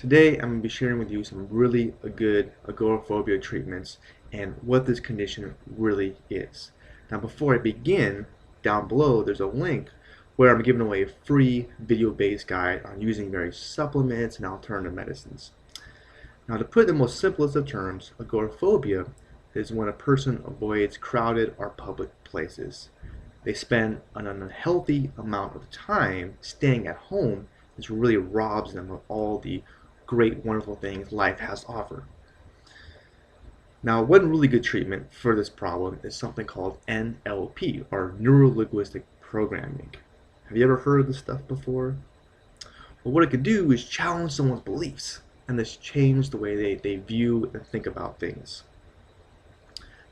Today I'm going to be sharing with you some really good agoraphobia treatments and what this condition really is. Now before I begin, down below there's a link where I'm giving away a free video-based guide on using various supplements and alternative medicines. Now to put it in the most simplest of terms, agoraphobia is when a person avoids crowded or public places. They spend an unhealthy amount of time staying at home, which really robs them of all the great, wonderful things life has to offer. Now, one really good treatment for this problem is something called NLP, or neuro-linguistic programming. Have you ever heard of this stuff before? Well, what it could do is challenge someone's beliefs and this change the way they view and think about things.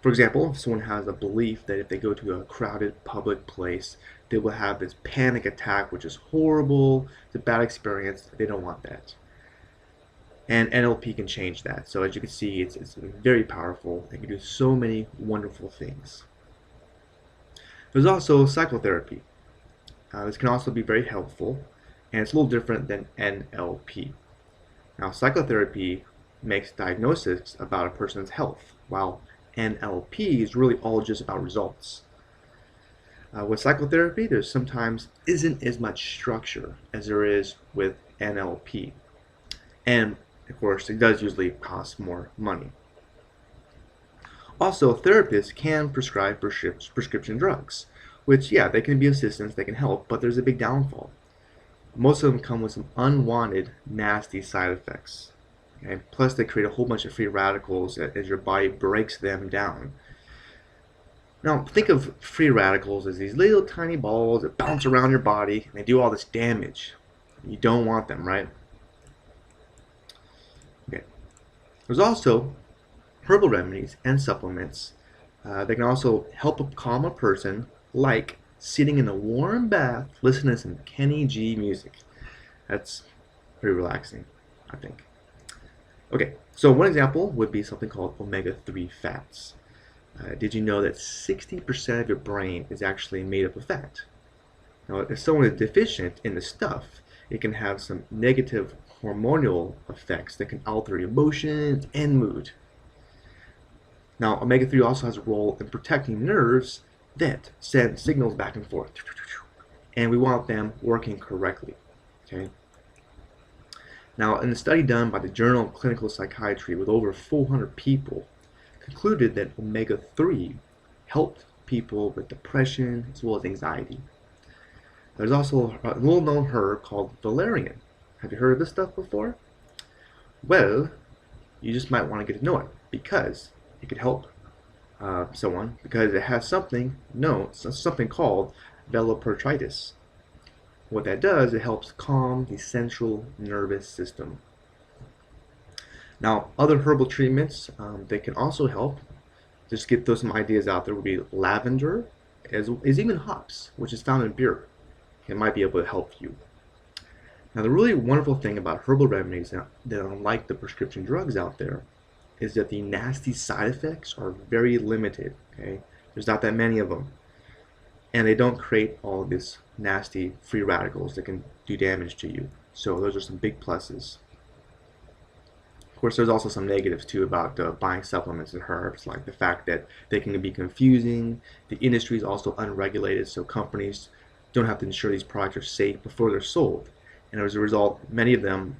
For example, if someone has a belief that if they go to a crowded public place, they will have this panic attack, which is horrible, it's a bad experience, they don't want that. And NLP can change that. So as you can see, it's very powerful. It can do so many wonderful things. There's also psychotherapy. This can also be very helpful, and it's a little different than NLP. Now, psychotherapy makes diagnosis about a person's health, while NLP is really all just about results. With psychotherapy, there sometimes isn't as much structure as there is with NLP. And of course, it does usually cost more money. Also, therapists can prescribe prescription drugs, which, yeah, they can be assistance, they can help, but there's a big downfall. Most of them come with some unwanted, nasty side effects. Okay? Plus, they create a whole bunch of free radicals as your body breaks them down. Now, think of free radicals as these little tiny balls that bounce around your body, and they do all this damage. You don't want them, right? Okay. There's also herbal remedies and supplements that can also help calm a person, like sitting in a warm bath listening to some Kenny G music. That's pretty relaxing, I think. Okay, so one example would be something called omega-3 fats. Did you know that 60% of your brain is actually made up of fat? Now, if someone is deficient in the stuff, it can have some negative hormonal effects that can alter emotions and mood. Now, omega-3 also has a role in protecting nerves that send signals back and forth, and we want them working correctly. Okay. Now, in a study done by the Journal of Clinical Psychiatry with over 400 people, concluded that omega-3 helped people with depression as well as anxiety. There's also a well-known herb called valerian. Have you heard of this stuff before? Well, you just might want to get to know it because it could help someone because it has something called velipartitis. What that does, it helps calm the central nervous system. Now, other herbal treatments that can also help, just get those some ideas out there, would be lavender, as even hops, which is found in beer. It might be able to help you. Now, the really wonderful thing about herbal remedies that unlike the prescription drugs out there is that the nasty side effects are very limited. Okay, there's not that many of them, and they don't create all of this nasty free radicals that can do damage to you. So those are some big pluses. Of course, there's also some negatives too about buying supplements and herbs, like the fact that they can be confusing. The industry is also unregulated, so companies don't have to ensure these products are safe before they're sold. And as a result, many of them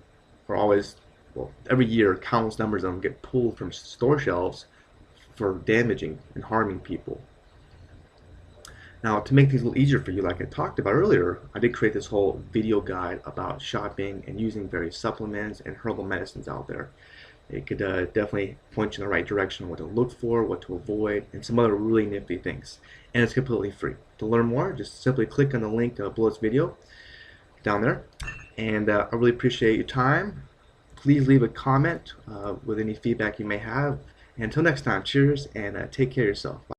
are always, well, every year, countless numbers of them get pulled from store shelves for damaging and harming people. Now, to make things a little easier for you, like I talked about earlier, I did create this whole video guide about shopping and using various supplements and herbal medicines out there. It could definitely point you in the right direction on what to look for, what to avoid, and some other really nifty things. And it's completely free. To learn more, just simply click on the link below this video down there. And I really appreciate your time. Please leave a comment with any feedback you may have. And until next time, cheers and take care of yourself. Bye.